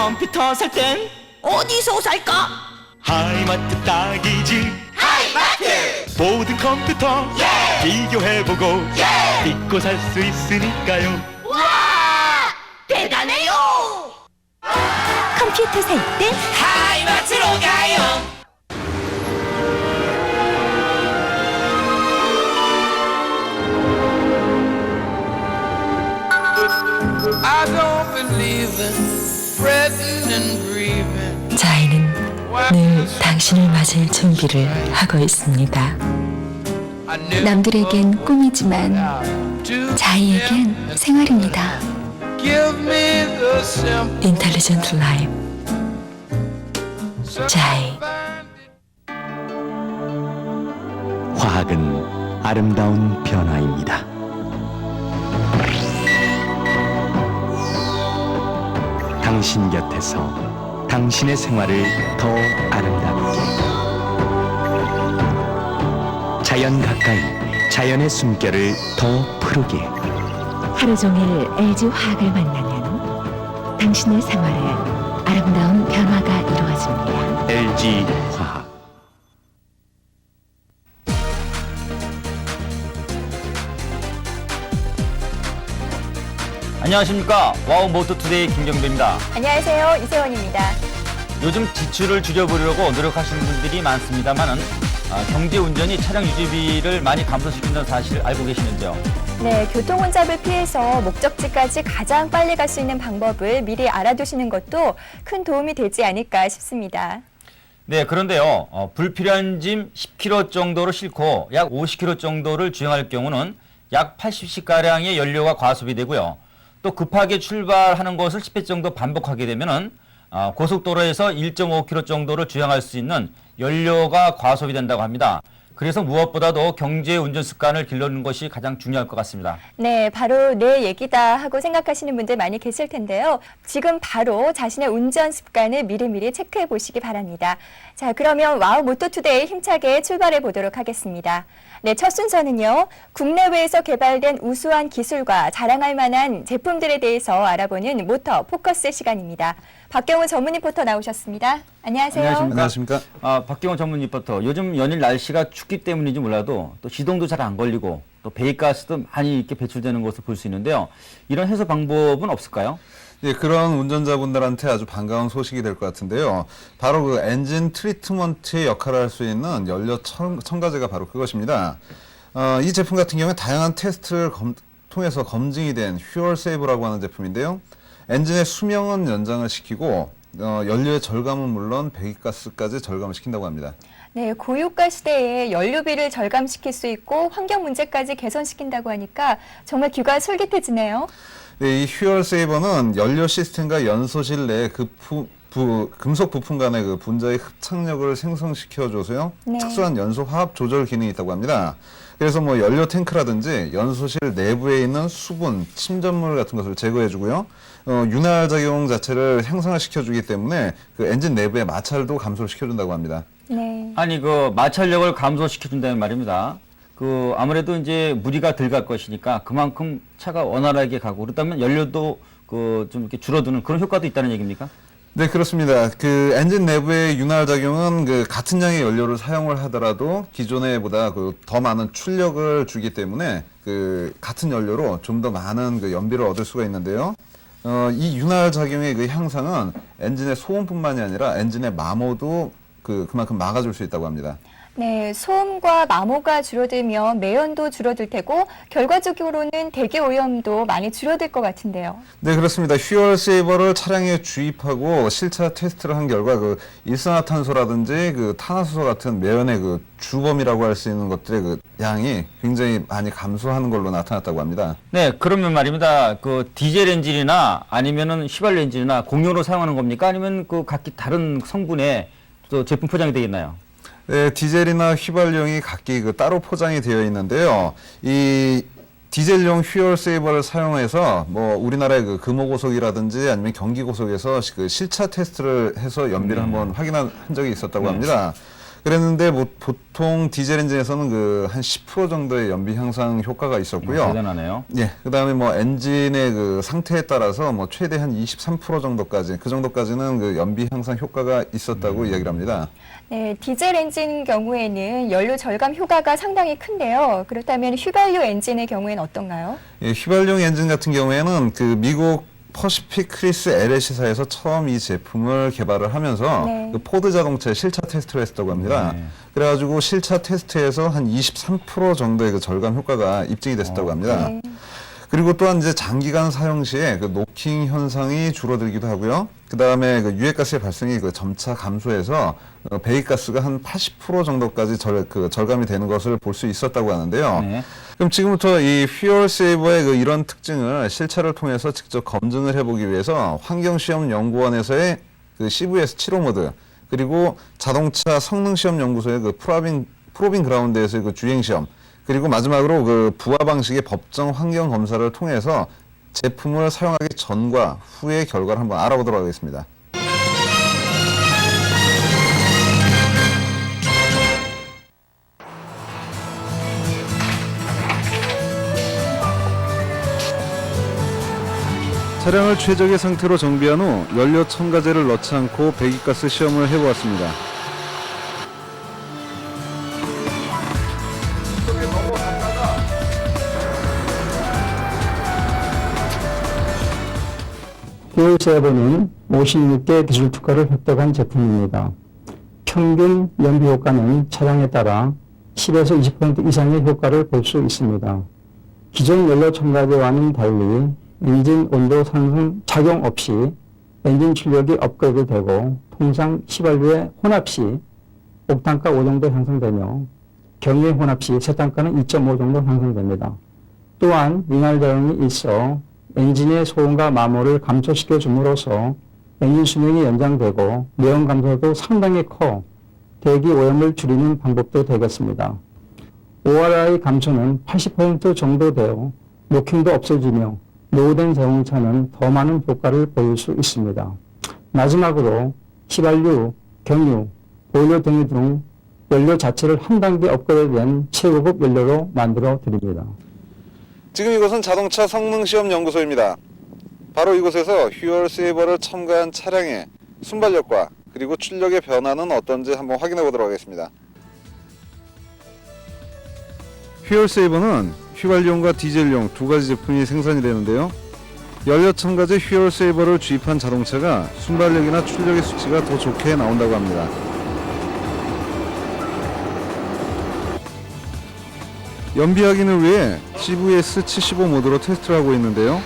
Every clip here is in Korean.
컴퓨터 살 땐 어디서 살까? 하이마트 딱이지. 하이마트! 모든 컴퓨터 비교해보고 믿고 살 수 있으니까요. 와! 대단해요! 컴퓨터 살 때 하이마트로 가요! I don't believe in fretting and grieving. 자이는 늘 당신을 맞을 준비를 하고 있습니다. I never 남들에겐 꿈이지만 to 자이에겐 생활입니다. give me the simple 인텔리전트 라이프 자이. 화학은 아름다운 변화입니다. 당신 곁에서 당신의 생활을 더 아름답게 자연 가까이 자연의 숨결을 더 푸르게 하루 종일 LG 화학을 만나면 당신의 생활에 아름다운 변화가 이루어집니다. LG 화학. 안녕하십니까. 와우 모터투데이 김경배입니다. 안녕하세요. 이세원입니다. 요즘 지출을 줄여보려고 노력하시는 분들이 많습니다만은 경제 운전이 차량 유지비를 많이 감소시킨다는 사실 알고 계시는지요? 네, 교통 혼잡을 피해서 목적지까지 가장 빨리 갈 수 있는 방법을 미리 알아두시는 것도 큰 도움이 되지 않을까 싶습니다. 네, 그런데요. 불필요한 짐 10kg 정도로 싣고 약 50kg 정도를 주행할 경우는 약 80cc가량의 연료가 과소비 되고요. 또 급하게 출발하는 것을 10회 정도 반복하게 되면은 고속도로에서 1.5km 정도를 주행할 수 있는 연료가 과소비된다고 합니다. 그래서 무엇보다도 경제 운전 습관을 길러는 것이 가장 중요할 것 같습니다. 네, 바로 내 얘기다 하고 생각하시는 분들 많이 계실 텐데요. 지금 바로 자신의 운전 습관을 미리미리 체크해 보시기 바랍니다. 자, 그러면 와우 모터투데이 힘차게 출발해 보도록 하겠습니다. 네, 첫 순서는요. 국내외에서 개발된 우수한 기술과 자랑할 만한 제품들에 대해서 알아보는 모터 포커스 시간입니다. 박경훈 전문 리포터 나오셨습니다. 안녕하세요. 안녕하십니까. 박경원 전문 리포터. 요즘 연일 날씨가 춥기 때문인지 몰라도 또 시동도 잘 안 걸리고 또 배기가스도 많이 이렇게 배출되는 것을 볼 수 있는데요. 이런 해소 방법은 없을까요? 예, 그런 운전자분들한테 아주 반가운 소식이 될 것 같은데요. 바로 그 엔진 트리트먼트의 역할을 할 수 있는 연료 첨가제가 바로 그것입니다. 이 제품 같은 경우에 다양한 테스트를 통해서 검증이 된 퓨얼 세이브라고 하는 제품인데요. 엔진의 수명은 연장을 시키고 연료의 절감은 물론 배기가스까지 절감을 시킨다고 합니다. 네, 고유가 시대에 연료비를 절감시킬 수 있고 환경 문제까지 개선시킨다고 하니까 정말 귀가 솔깃해지네요. 네, 이 퓨얼 세이버는 연료 시스템과 연소실 내 금속 부품 간의 그 분자의 흡착력을 생성시켜줘서요. 네. 특수한 연소 화합 조절 기능이 있다고 합니다. 그래서 뭐 연료 탱크라든지 연소실 내부에 있는 수분, 침전물 같은 것을 제거해주고요. 윤활 작용 자체를 향상을 시켜주기 때문에 그 엔진 내부의 마찰도 감소를 시켜준다고 합니다. 네. 아니 그 마찰력을 감소시켜준다는 말입니다. 그 아무래도 이제 무리가 덜 갈 것이니까 그만큼 차가 원활하게 가고 그렇다면 연료도 그 좀 이렇게 줄어드는 그런 효과도 있다는 얘기입니까? 네, 그렇습니다. 그 엔진 내부의 윤활 작용은 그 같은 양의 연료를 사용을 하더라도 기존에보다 그 더 많은 출력을 주기 때문에 그 같은 연료로 좀 더 많은 그 연비를 얻을 수가 있는데요. 이 윤활 작용의 그 향상은 엔진의 소음뿐만이 아니라 엔진의 마모도 그만큼 막아줄 수 있다고 합니다. 네, 소음과 마모가 줄어들면 매연도 줄어들 테고 결과적으로는 대기 오염도 많이 줄어들 것 같은데요. 네, 그렇습니다. 퓨얼 세이버를 차량에 주입하고 실차 테스트를 한 결과 그 일산화탄소라든지 그 탄화수소 같은 매연의 그 주범이라고 할 수 있는 것들의 그 양이 굉장히 많이 감소하는 걸로 나타났다고 합니다. 네, 그러면 말입니다. 그 디젤 엔진이나 아니면은 휘발유 엔진이나 공용으로 사용하는 겁니까? 아니면 그 각기 다른 성분의 또 제품 포장이 되겠나요? 네, 디젤이나 휘발유용이 각기 그 따로 포장이 되어 있는데요. 이 디젤용 퓨얼 세이버를 사용해서 뭐 우리나라의 그 금호고속이라든지 아니면 경기고속에서 그 실차 테스트를 해서 연비를 한번 확인한 적이 있었다고 합니다. 그랬는데 뭐 보통 디젤 엔진에서는 그 한 10% 정도의 연비 향상 효과가 있었고요. 대단하네요. 예, 그다음에 뭐 엔진의 그 상태에 따라서 뭐 최대 한 23% 정도까지 그 정도까지는 그 연비 향상 효과가 있었다고 이야기를 합니다. 네, 디젤 엔진 경우에는 연료 절감 효과가 상당히 큰데요. 그렇다면 휘발유 엔진의 경우에는 어떤가요? 예, 휘발용 엔진 같은 경우에는 그 미국 퍼시픽 크리스 LS사에서 처음 이 제품을 개발을 하면서 네. 그 포드 자동차의 실차 테스트를 했다고 합니다. 네. 그래가지고 실차 테스트에서 한 23% 정도의 그 절감 효과가 입증이 됐었다고 합니다. 네. 그리고 또한 이제 장기간 사용 시에 그 노킹 현상이 줄어들기도 하고요. 그 다음에 그 유해가스의 발생이 그 점차 감소해서 배기가스가 한 80% 정도까지 절감이 되는 것을 볼 수 있었다고 하는데요. 네. 그럼 지금부터 이 퓨얼 세이버의 그 이런 특징을 실차를 통해서 직접 검증을 해보기 위해서 환경시험연구원에서의 그 CVS 7호 모드 그리고 자동차 성능시험연구소의 그 프로빙 그라운드에서의 그 주행시험 그리고 마지막으로 그 부하 방식의 법정 환경 검사를 통해서 제품을 사용하기 전과 후의 결과를 한번 알아보도록 하겠습니다. 차량을 최적의 상태로 정비한 후 연료 첨가제를 넣지 않고 배기가스 시험을 해보았습니다. 퓨얼 세이버는 56개 기술 특허를 획득한 제품입니다. 평균 연비 효과는 차량에 따라 10에서 20% 이상의 효과를 볼 수 있습니다. 기존 연료 첨가제와는 달리 엔진 온도 상승 작용 없이 엔진 출력이 업그레이드되고 통상 휘발유의 혼합 시 옥탄가 5 정도 향상되며 경유의 혼합 시 세탄가는 2.5 정도 향상됩니다. 또한 윤활 작용이 있어 엔진의 소음과 마모를 감소시켜 줌으로써 엔진 수명이 연장되고 내연 감소도 상당히 커 대기 오염을 줄이는 방법도 되겠습니다. ORI 감소는 80% 정도 되어 노킹도 없어지며 노후된 자동차는 더 많은 효과를 보일 수 있습니다. 마지막으로 휘발유, 경유, 보일러 등유 등 연료 자체를 한 단계 업그레이드된 최고급 연료로 만들어 드립니다. 지금 이곳은 자동차 성능시험연구소입니다. 바로 이곳에서 퓨얼 세이버를 첨가한 차량의 순발력과 그리고 출력의 변화는 어떤지 한번 확인해 보도록 하겠습니다. 퓨얼 세이버는 휘발유용과 디젤용 두 가지 제품이 생산이 되는데요. 연료 첨가제 퓨얼 세이버를 주입한 자동차가 순발력이나 출력의 수치가 더 좋게 나온다고 합니다. 연비 확인을 위해 CVS 75 모드로 테스트를 하고 있는데요.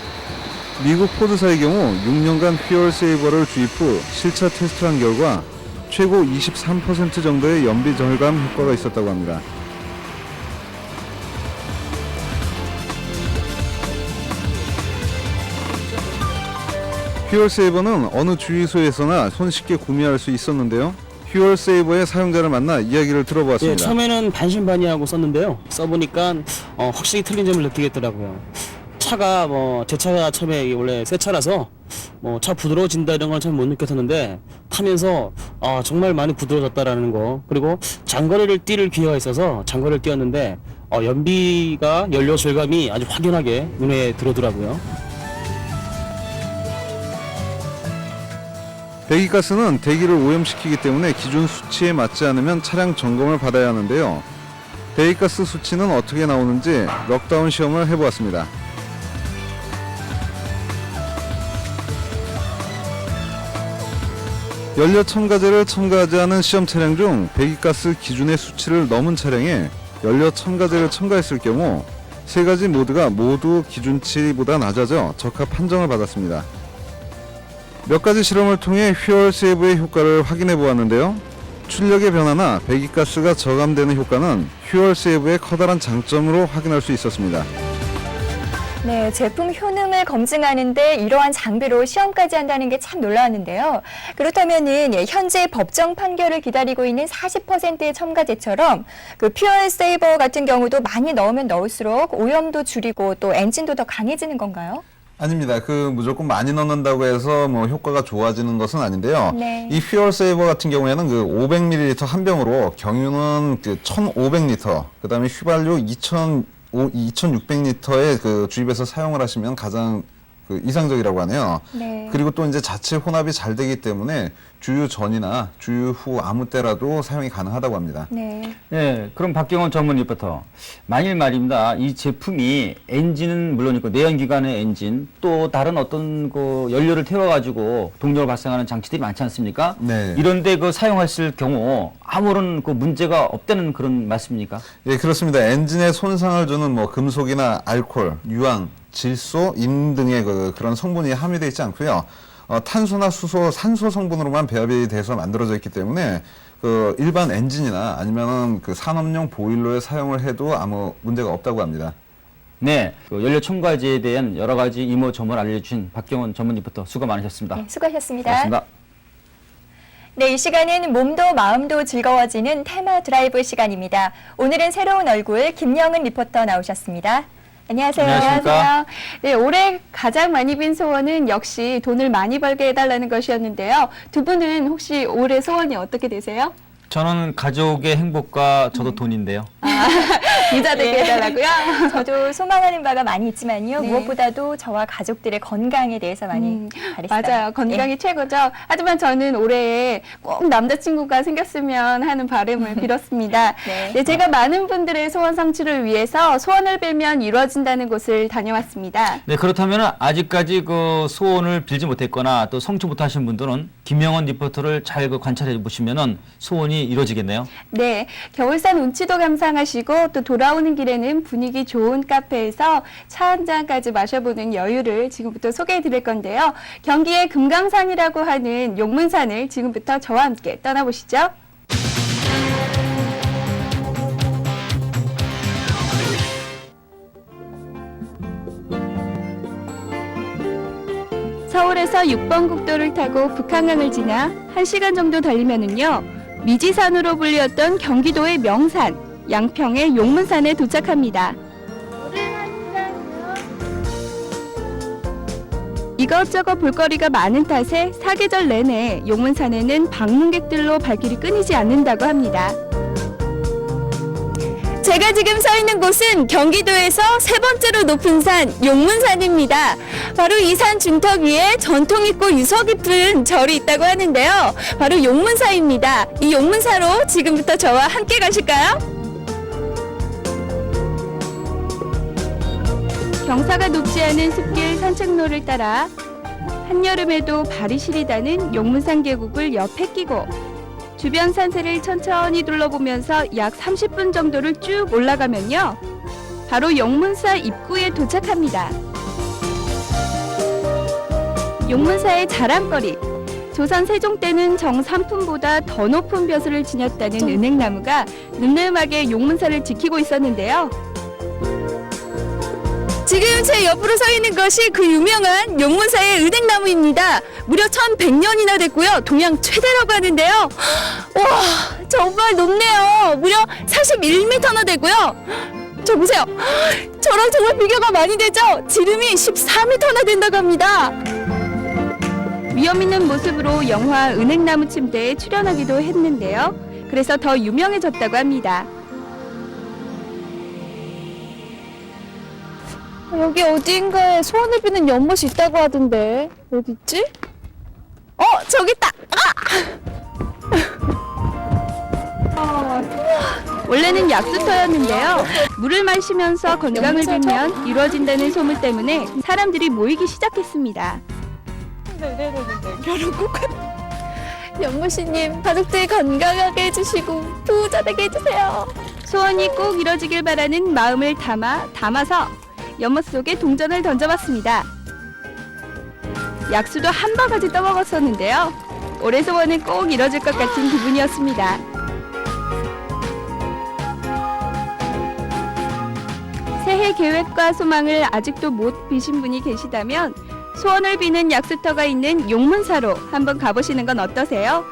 미국 포드사의 경우 6년간 퓨얼 세이버를 주입 후 실차 테스트를 한 결과 최고 23% 정도의 연비 절감 효과가 있었다고 합니다. 퓨얼 세이버는 어느 주유소에서나 손쉽게 구매할 수 있었는데요. 퓨얼 세이버의 사용자를 만나 이야기를 들어보았습니다. 예, 처음에는 반신반의하고 썼는데요. 써보니까 확실히 틀린 점을 느끼겠더라고요. 차가 제 차가 처음에 원래 새 차라서 차 부드러워진다 이런 건 잘 못 느꼈었는데 타면서 정말 많이 부드러워졌다라는 거, 그리고 장거리를 뛸 기회가 있어서 장거리를 뛰었는데 연비가 연료 절감이 아주 확연하게 눈에 들어오더라고요. 배기가스는 대기를 오염시키기 때문에 기준 수치에 맞지 않으면 차량 점검을 받아야 하는데요. 배기가스 수치는 어떻게 나오는지 럭다운 시험을 해보았습니다. 연료 첨가제를 첨가하지 않은 시험 차량 중 배기가스 기준의 수치를 넘은 차량에 연료 첨가제를 첨가했을 경우 세 가지 모드가 모두 기준치보다 낮아져 적합 판정을 받았습니다. 몇 가지 실험을 통해 퓨얼 세이브의 효과를 확인해 보았는데요. 출력의 변화나 배기가스가 저감되는 효과는 퓨얼 세이브의 커다란 장점으로 확인할 수 있었습니다. 네, 제품 효능을 검증하는데 이러한 장비로 시험까지 한다는 게 참 놀라웠는데요. 그렇다면은 현재 법정 판결을 기다리고 있는 40%의 첨가제처럼 그 퓨얼 세이버 같은 경우도 많이 넣으면 넣을수록 오염도 줄이고 또 엔진도 더 강해지는 건가요? 아닙니다. 무조건 많이 넣는다고 해서 뭐 효과가 좋아지는 것은 아닌데요. 네. 이 퓨얼 세이버 같은 경우에는 500ml 한 병으로 경유는 1,500L, 그다음에 휘발유 2,600L의 주입해서 사용을 하시면 가장 이상적이라고 하네요. 네. 그리고 또 이제 자체 혼합이 잘 되기 때문에 주유 전이나 주유 후 아무 때라도 사용이 가능하다고 합니다. 네. 네, 그럼 박경원 전문 리포터. 만일 말입니다. 이 제품이 엔진은 물론이고 내연기관의 엔진 또 다른 어떤 연료를 태워가지고 동력을 발생하는 장치들이 많지 않습니까? 네. 이런데 사용했을 경우 아무런 문제가 없다는 그런 말씀입니까? 예, 그렇습니다. 엔진에 손상을 주는 금속이나 알코올, 유황, 질소, 인 등의 그런 성분이 함유되어 있지 않고요. 탄소나 수소, 산소 성분으로만 배합이 돼서 만들어져 있기 때문에 일반 엔진이나 아니면은 산업용 보일러에 사용을 해도 아무 문제가 없다고 합니다. 네, 연료 첨가제에 대한 여러 가지 이모저모를 알려주신 박경원 전문 리포터 수고 많으셨습니다. 네, 수고하셨습니다. 고맙습니다. 네, 이 시간은 몸도 마음도 즐거워지는 테마 드라이브 시간입니다. 오늘은 새로운 얼굴 김영은 리포터 나오셨습니다. 안녕하세요. 안녕하십니까? 네, 올해 가장 많이 빈 소원은 역시 돈을 많이 벌게 해달라는 것이었는데요. 두 분은 혹시 올해 소원이 어떻게 되세요? 저는 가족의 행복과 저도 돈인데요. 부자 되게 해달라고요? 저도 소망하는 바가 많이 있지만요. 네. 무엇보다도 저와 가족들의 건강에 대해서 많이 바랬어요. 맞아요. 건강이 네. 최고죠. 하지만 저는 올해에 꼭 남자친구가 생겼으면 하는 바람을 빌었습니다. 네. 네, 제가 많은 분들의 소원 성취를 위해서 소원을 빌면 이루어진다는 곳을 다녀왔습니다. 네, 그렇다면 아직까지 소원을 빌지 못했거나 또 성취 못하신 분들은 김영원 리포터를 잘 관찰해 보시면은 소원이 이루어지겠네요. 네, 겨울산 운치도 감상하시고 또 돌아오는 길에는 분위기 좋은 카페에서 차 한 잔까지 마셔보는 여유를 지금부터 소개해 드릴 건데요. 경기의 금강산이라고 하는 용문산을 지금부터 저와 함께 떠나보시죠. 서울에서 6번 국도를 타고 북한강을 지나 1시간 정도 달리면은요. 미지산으로 불리웠던 경기도의 명산, 양평의 용문산에 도착합니다. 이것저것 볼거리가 많은 탓에 사계절 내내 용문산에는 방문객들로 발길이 끊이지 않는다고 합니다. 제가 지금 서 있는 곳은 경기도에서 세 번째로 높은 산 용문산입니다. 바로 이 산 중턱 위에 전통 있고 유서 깊은 절이 있다고 하는데요. 바로 용문사입니다. 이 용문사로 지금부터 저와 함께 가실까요? 경사가 높지 않은 숲길 산책로를 따라 한여름에도 발이 시리다는 용문산 계곡을 옆에 끼고 주변 산세를 천천히 둘러보면서 약 30분 정도를 쭉 올라가면요. 바로 용문사 입구에 도착합니다. 용문사의 자랑거리. 조선 세종 때는 정삼품보다 더 높은 벼슬을 지녔다는 은행나무가 늠름하게 용문사를 지키고 있었는데요. 지금 제 옆으로 서 있는 것이 그 유명한 용문사의 은행나무입니다. 무려 1100년이나 됐고요. 동양 최대라고 하는데요. 와, 정말 높네요. 무려 41m나 되고요. 저 보세요. 저랑 정말 비교가 많이 되죠? 지름이 14m나 된다고 합니다. 위험 있는 모습으로 영화 은행나무 침대에 출연하기도 했는데요. 그래서 더 유명해졌다고 합니다. 여기 어딘가에 소원을 비는 연못이 있다고 하던데 어디 있지? 저기 있다! 원래는 약수터였는데요. 물을 마시면서 건강을 빌면 이루어진다는 소문 때문에 사람들이 모이기 시작했습니다. 결혼 꼭 연못이님 가족들 건강하게 해주시고 부자 되게 해주세요. 소원이 꼭 이뤄지길 바라는 마음을 담아서 연못 속에 동전을 던져봤습니다. 약수도 한 바가지 떠먹었었는데요. 올해 소원은 꼭 이뤄질 것 같은 기분이었습니다. 새해 계획과 소망을 아직도 못 비신 분이 계시다면 소원을 비는 약수터가 있는 용문사로 한번 가보시는 건 어떠세요?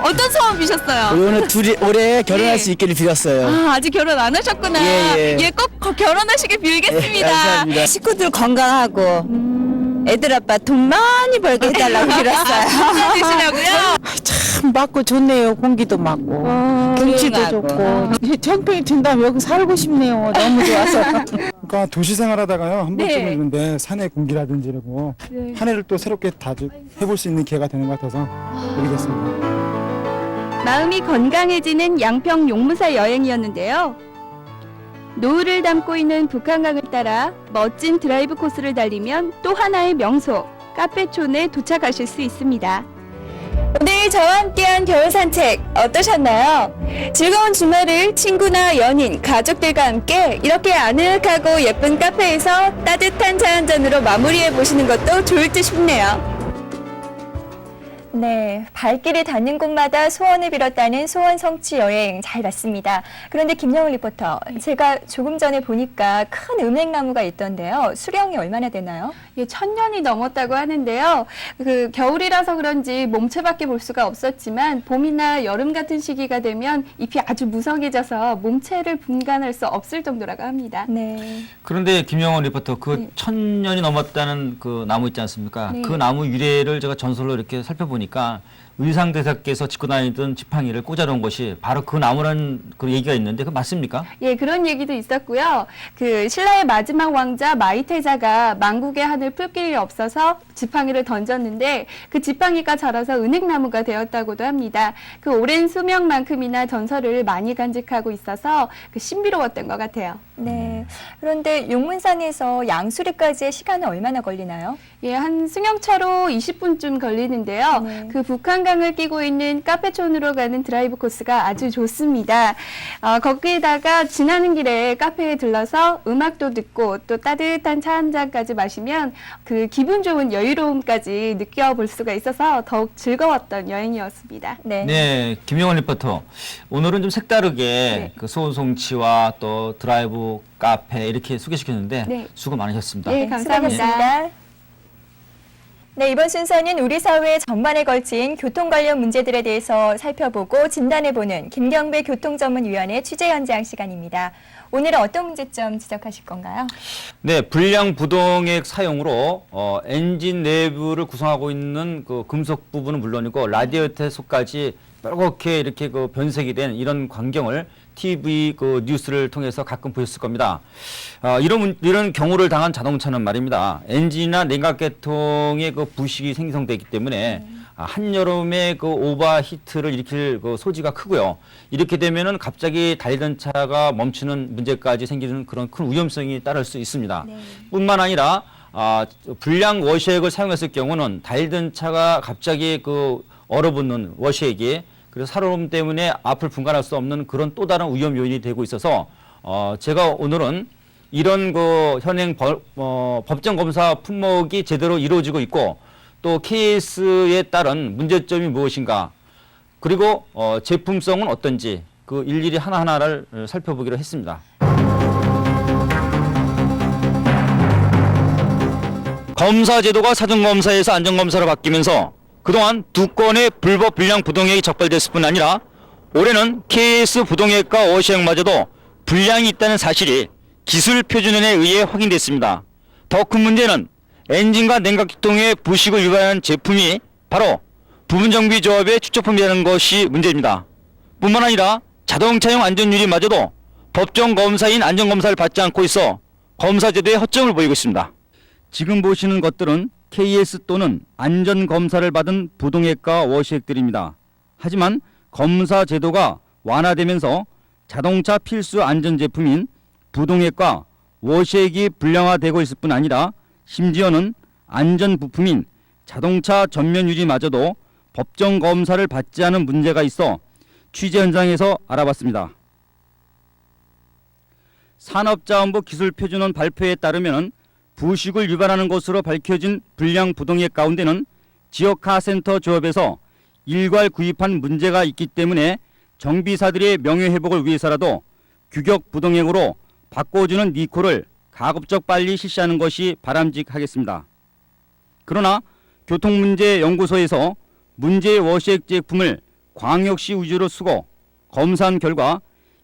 어떤 소원 비셨어요? 오늘 둘이 올해 결혼할 수 있기를 빌었어요. 아, 아직 결혼 안 하셨구나. 예, 예. 꼭 결혼하시길 빌겠습니다. 감사합니다. 식구들 건강하고 애들 아빠 돈 많이 벌게 해달라고 빌었어요. 되시냐고요? 참 맑고 좋네요. 공기도 맑고 경치도 좋고 청평이 든다면 여기 살고 싶네요. 너무 좋아서. 그러니까 도시 생활하다가요 한 번쯤 네. 있는데 산의 공기라든지 이러고 한 해를 또 새롭게 다 해볼 수 있는 기회가 되는 것 같아서 오게 됐습니다. 마음이 건강해지는 양평 용문사 여행이었는데요. 노을을 담고 있는 북한강을 따라 멋진 드라이브 코스를 달리면 또 하나의 명소, 카페촌에 도착하실 수 있습니다. 오늘 저와 함께한 겨울 산책 어떠셨나요? 즐거운 주말을 친구나 연인, 가족들과 함께 이렇게 아늑하고 예쁜 카페에서 따뜻한 차 한 잔으로 마무리해 보시는 것도 좋을 듯 싶네요. 네, 발길이 닿는 곳마다 소원을 빌었다는 소원 성취 여행 잘 봤습니다. 그런데 김영을 리포터, 제가 조금 전에 보니까 큰 은행나무가 있던데요. 수령이 얼마나 되나요? 예, 1000년이 넘었다고 하는데요. 겨울이라서 그런지 몸체밖에 볼 수가 없었지만 봄이나 여름 같은 시기가 되면 잎이 아주 무성해져서 몸체를 분간할 수 없을 정도라고 합니다. 네. 그런데 김영원 리포터 그 네. 1000년이 넘었다는 그 나무 있지 않습니까? 네. 그 나무 유래를 제가 전설로 이렇게 살펴보니까 의상대사께서 짚고 다니던 지팡이를 꽂아놓은 것이 바로 그 나무라는 그 얘기가 있는데 그 맞습니까? 예, 그런 얘기도 있었고요. 신라의 마지막 왕자 마이태자가 만국의 하늘 풀 길이 없어서 지팡이를 던졌는데 그 지팡이가 자라서 은행나무가 되었다고도 합니다. 그 오랜 수명만큼이나 전설을 많이 간직하고 있어서 신비로웠던 것 같아요. 네. 그런데 용문산에서 양수리까지의 시간은 얼마나 걸리나요? 예, 한 승용차로 20분쯤 걸리는데요. 네. 그 북한강을 끼고 있는 카페촌으로 가는 드라이브 코스가 아주 좋습니다. 거기에다가 지나는 길에 카페에 들러서 음악도 듣고 또 따뜻한 차 한 잔까지 마시면 그 기분 좋은 여유로움까지 느껴볼 수가 있어서 더욱 즐거웠던 여행이었습니다. 네. 네, 김영원 리포터. 오늘은 좀 색다르게 네. 그 소원 성취와 또 드라이브 카페 이렇게 소개시켰는데 네. 수고 많으셨습니다. 네, 감사합니다. 수고하셨습니다. 네, 이번 순서는 우리 사회 전반에 걸친 교통 관련 문제들에 대해서 살펴보고 진단해보는 김경배 교통전문위원회 취재 현장 시간입니다. 오늘은 어떤 문제점 지적하실 건가요? 네, 불량 부동액 사용으로 엔진 내부를 구성하고 있는 그 금속 부분은 물론이고 라디에이터 속까지 빨갛게 이렇게 그 변색이 된 이런 광경을 TV 그 뉴스를 통해서 가끔 보셨을 겁니다. 이런 경우를 당한 자동차는 말입니다. 엔진이나 냉각계통에 그 부식이 생성되기 때문에 한여름에 그 오버히트를 일으킬 그 소지가 크고요. 이렇게 되면은 갑자기 달리던 차가 멈추는 문제까지 생기는 그런 큰 위험성이 따를 수 있습니다. 네. 뿐만 아니라 불량 워시액을 사용했을 경우는 달리던 차가 갑자기 그 얼어붙는 워시액이 그래서 살얼음 때문에 앞을 분간할 수 없는 그런 또 다른 위험 요인이 되고 있어서 제가 오늘은 이런 그 현행 법정 검사 품목이 제대로 이루어지고 있고 또 KS에 따른 문제점이 무엇인가 그리고 제품성은 어떤지 그 일일이 하나하나를 살펴보기로 했습니다. 검사 제도가 사전검사에서 안전검사로 바뀌면서 그동안 2건의 불법 불량 부동액이 적발됐을 뿐 아니라 올해는 KS 부동액과 워시액마저도 불량이 있다는 사실이 기술 표준에 의해 확인됐습니다. 더 큰 문제는 엔진과 냉각기통의 부식을 유발하는 제품이 바로 부분정비조합의 추적품이라는 것이 문제입니다. 뿐만 아니라 자동차용 안전유리마저도 법정 검사인 안전검사를 받지 않고 있어 검사제도의 허점을 보이고 있습니다. 지금 보시는 것들은 KS 또는 안전검사를 받은 부동액과 워시액들입니다. 하지만 검사 제도가 완화되면서 자동차 필수 안전제품인 부동액과 워시액이 불량화되고 있을 뿐 아니라 심지어는 안전부품인 자동차 전면유리마저도 법정검사를 받지 않은 문제가 있어 취재 현장에서 알아봤습니다. 산업자원부 기술표준원 발표에 따르면 부식을 유발하는 것으로 밝혀진 불량 부동액 가운데는 지역 카센터 조합에서 일괄 구입한 문제가 있기 때문에 정비사들의 명예회복을 위해서라도 규격 부동액으로 바꿔주는 리콜을 가급적 빨리 실시하는 것이 바람직하겠습니다. 그러나 교통문제연구소에서 문제의 워시액 제품을 광역시 위주로 쓰고 검사한 결과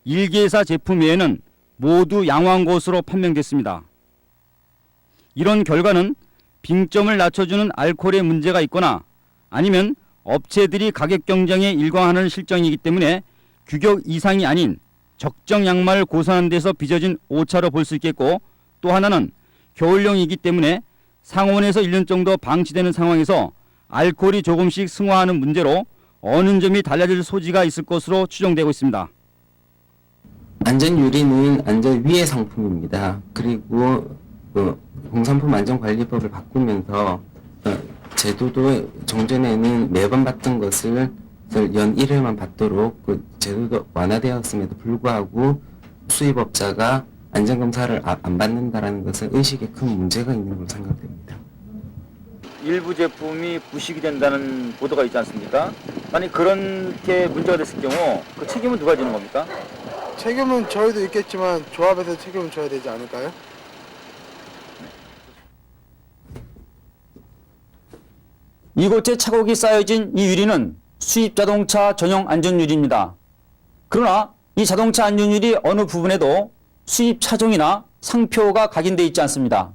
1개사 제품 외에는 모두 양호한 것으로 판명됐습니다. 이런 결과는 빙점을 낮춰주는 알코올에 문제가 있거나 아니면 업체들이 가격 경쟁에 일광하는 실정이기 때문에 규격 이상이 아닌 적정 양말을 고수하는 데서 빚어진 오차로 볼 수 있겠고, 또 하나는 겨울용이기 때문에 상온에서 1년 정도 방치되는 상황에서 알코올이 조금씩 승화하는 문제로 어느 점이 달라질 소지가 있을 것으로 추정되고 있습니다. 안전유리는 안전 위의 상품입니다. 그리고 공산품 안전관리법을 바꾸면서 제도도 종전에는 매번 받던 것을 연 1회만 받도록 그 제도도 완화되었음에도 불구하고 수입업자가 안전검사를 안 받는다는 것은 의식에 큰 문제가 있는 걸로 생각됩니다. 일부 제품이 부식이 된다는 보도가 있지 않습니까? 만약 그렇게 문제가 됐을 경우 그 책임은 누가 지는 겁니까? 책임은 저희도 있겠지만 조합에서 책임을 져야 되지 않을까요? 이곳에 차곡이 쌓여진 이 유리는 수입 자동차 전용 안전유리입니다. 그러나 이 자동차 안전유리 어느 부분에도 수입 차종이나 상표가 각인되어 있지 않습니다.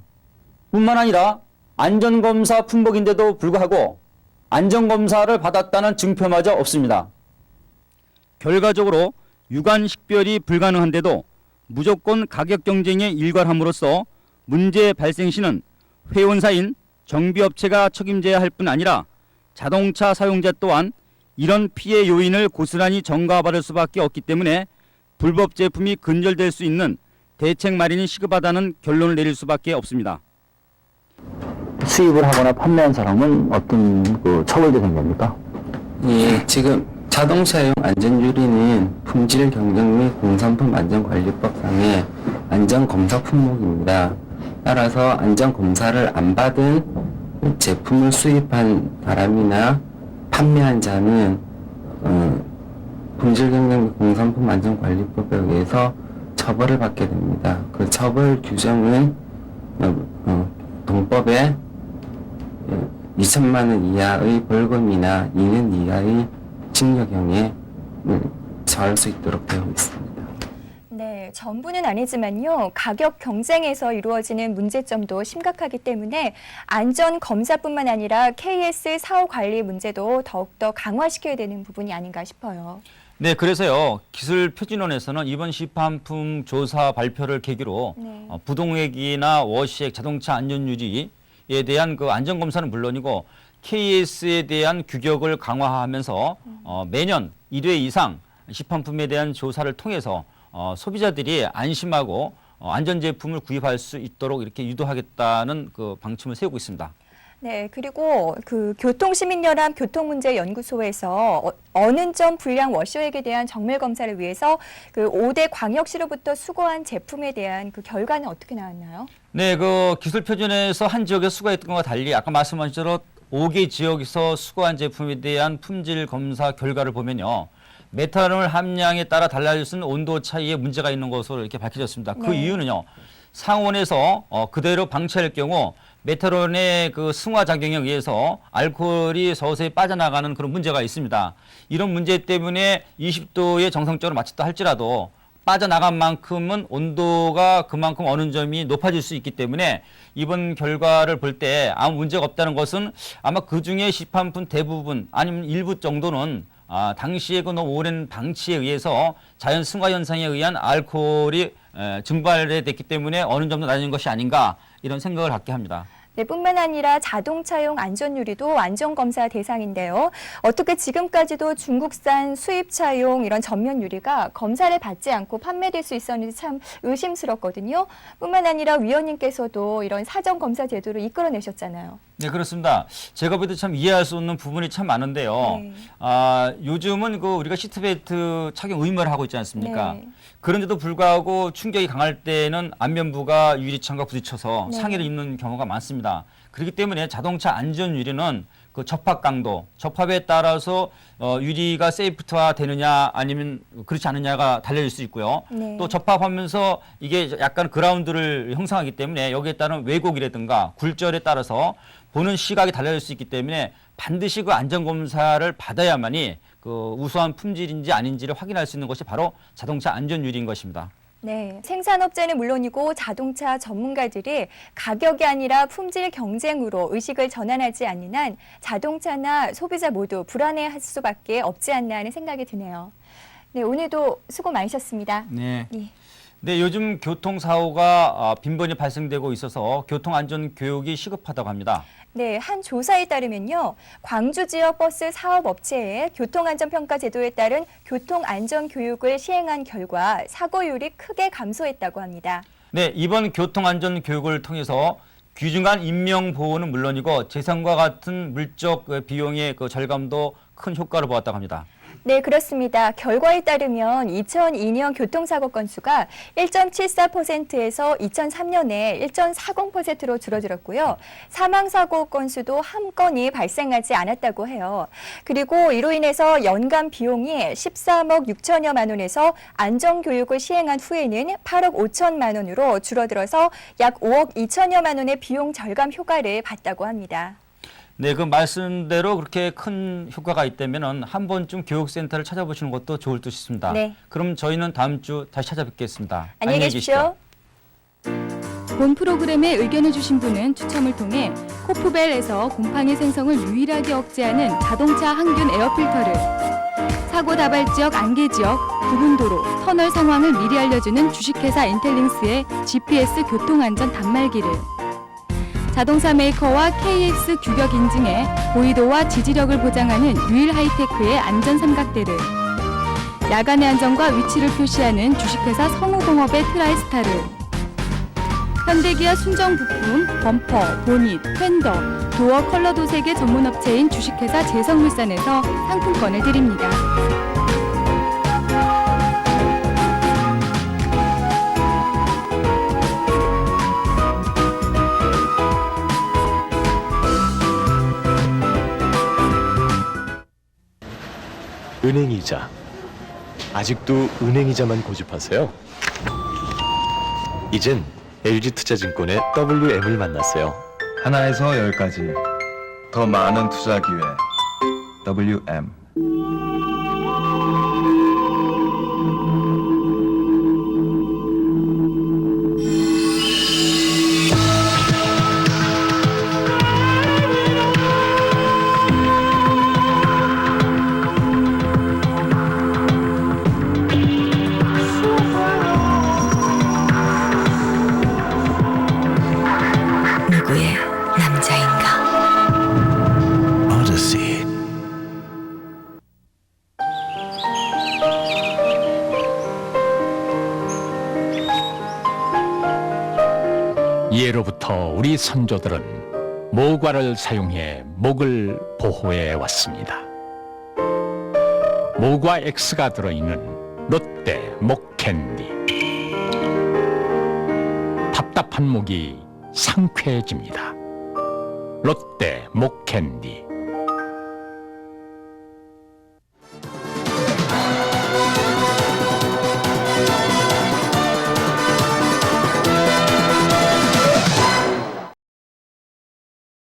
뿐만 아니라 안전검사 품목인데도 불구하고 안전검사를 받았다는 증표마저 없습니다. 결과적으로 유관 식별이 불가능한데도 무조건 가격 경쟁에 일괄함으로써 문제 발생 시는 회원사인 정비업체가 책임져야 할 뿐 아니라 자동차 사용자 또한 이런 피해 요인을 고스란히 전가받을 수밖에 없기 때문에 불법 제품이 근절될 수 있는 대책 마련이 시급하다는 결론을 내릴 수밖에 없습니다. 수입을 하거나 판매한 사람은 어떤 처벌 대상입니까? 예, 지금 자동차용 안전유리는 품질 경영 및 공산품 안전관리법상의 안전검사 품목입니다. 따라서 안전검사를 안 받은 제품을 수입한 사람이나 판매한 자는 품질 경영 및 공산품 안전관리법에 의해서 처벌을 받게 됩니다. 그 처벌 규정은 동법에 2천만 원 이하의 벌금이나 2년 이하의 징역형에 처할 수 있도록 되어 있습니다. 네, 전부는 아니지만요. 가격 경쟁에서 이루어지는 문제점도 심각하기 때문에 안전 검사뿐만 아니라 KS 사후 관리 문제도 더욱더 강화시켜야 되는 부분이 아닌가 싶어요. 네, 그래서요. 기술표준원에서는 이번 시판품 조사 발표를 계기로 부동액이나 워시액, 자동차 안전유지에 대한 그 안전검사는 물론이고 KS에 대한 규격을 강화하면서 매년 1회 이상 시판품에 대한 조사를 통해서 소비자들이 안심하고 안전제품을 구입할 수 있도록 이렇게 유도하겠다는 그 방침을 세우고 있습니다. 네, 그리고 그 교통시민연합 교통문제연구소에서 어느 점 불량 워시액에 대한 정밀 검사를 위해서 그 5대 광역시로부터 수거한 제품에 대한 그 결과는 어떻게 나왔나요? 네, 그 기술표준에서 한 지역에 수거했던 것과 달리 아까 말씀하신 대로 5개 지역에서 수거한 제품에 대한 품질 검사 결과를 보면요. 메탄올 함량에 따라 달라질 수 있는 온도 차이에 문제가 있는 것으로 이렇게 밝혀졌습니다. 그 이유는요. 상온에서 그대로 방치할 경우 메탄올의 그 승화 작용에 의해서 알코올이 서서히 빠져나가는 그런 문제가 있습니다. 이런 문제 때문에 20도에 정상적으로 맞췄다 할지라도 빠져나간 만큼은 온도가 그만큼 어느 점이 높아질 수 있기 때문에 이번 결과를 볼 때 아무 문제가 없다는 것은 아마 그중에 시판품 대부분 아니면 일부 정도는 당시에 그 너무 오랜 방치에 의해서 자연 승화 현상에 의한 알코올이 증발됐기 때문에 어느 정도 낮은 것이 아닌가 이런 생각을 갖게 합니다. 네, 뿐만 아니라 자동차용 안전유리도 안전검사 대상인데요. 어떻게 지금까지도 중국산 수입차용 이런 전면 유리가 검사를 받지 않고 판매될 수 있었는지 참 의심스럽거든요. 뿐만 아니라 위원님께서도 이런 사전검사 제도를 이끌어내셨잖아요. 네, 그렇습니다. 제가 볼 때 참 이해할 수 없는 부분이 참 많은데요. 요즘은 그 우리가 시트벨트 착용 의무를 하고 있지 않습니까? 그런데도 불구하고 충격이 강할 때는 안면부가 유리창과 부딪혀서 상해를 입는 경우가 많습니다. 그렇기 때문에 자동차 안전 유리는 그 접합 강도, 접합에 따라서 유리가 세이프트화 되느냐 아니면 그렇지 않느냐가 달라질 수 있고요. 또 접합하면서 이게 약간 그라운드를 형성하기 때문에 여기에 따른 왜곡이라든가 굴절에 따라서 보는 시각이 달라질 수 있기 때문에 반드시 그 안전검사를 받아야만이 그 우수한 품질인지 아닌지를 확인할 수 있는 것이 바로 자동차 안전유리인 것입니다. 네, 생산업체는 물론이고 자동차 전문가들이 가격이 아니라 품질 경쟁으로 의식을 전환하지 않는 한 자동차나 소비자 모두 불안해할 수밖에 없지 않나 하는 생각이 드네요. 네, 오늘도 수고 많으셨습니다. 네. 예. 네, 요즘 교통사고가 빈번히 발생되고 있어서 교통안전교육이 시급하다고 합니다. 네, 한 조사에 따르면요. 광주 지역 버스 사업업체에 교통안전평가 제도에 따른 교통안전교육을 시행한 결과 사고율이 크게 감소했다고 합니다. 네, 이번 교통안전교육을 통해서 귀중한 인명보호는 물론이고 재산과 같은 물적 비용의 그 절감도 큰 효과를 보았다고 합니다. 네, 그렇습니다. 결과에 따르면 2002년 교통사고 건수가 1.74%에서 2003년에 1.40%로 줄어들었고요. 사망사고 건수도 한 건이 발생하지 않았다고 해요. 그리고 이로 인해서 연간 비용이 13억 6천여만 원에서 안전교육을 시행한 후에는 8억 5천만 원으로 줄어들어서 약 5억 2천여만 원의 비용 절감 효과를 봤다고 합니다. 네, 그 말씀대로 그렇게 큰 효과가 있다면 한 번쯤 교육센터를 찾아보시는 것도 좋을 듯 싶습니다. 네. 그럼 저희는 다음 주 다시 찾아뵙겠습니다. 안녕히 계십시오. 본 프로그램에 의견을 주신 분은 추첨을 통해 코프벨에서 곰팡이 생성을 유일하게 억제하는 자동차 항균 에어필터를, 사고 다발 지역 안개 지역, 부분도로, 터널 상황을 미리 알려주는 주식회사 인텔링스의 GPS 교통안전 단말기를, 자동차 메이커와 KX 규격 인증에 고의도와 지지력을 보장하는 유일 하이테크의 안전 삼각대를, 야간의 안전과 위치를 표시하는 주식회사 성우공업의 트라이스타를, 현대기아 순정부품, 범퍼, 보닛, 펜더, 도어 컬러 도색의 전문업체인 주식회사 재성물산에서 상품권을 드립니다. 은행이자. 아직도 은행이자만 고집하세요? 이젠 LG투자증권의 WM을 만났어요. 하나에서 10까지 더 많은 투자 기회 WM. 누구의 남자인가? 오dyssey. 예로부터 우리 선조들은 모과를 사용해 목을 보호해 왔습니다. 모과 X가 들어있는 롯데 목캔디. 답답한 목이 상쾌해집니다. 롯데 목캔디.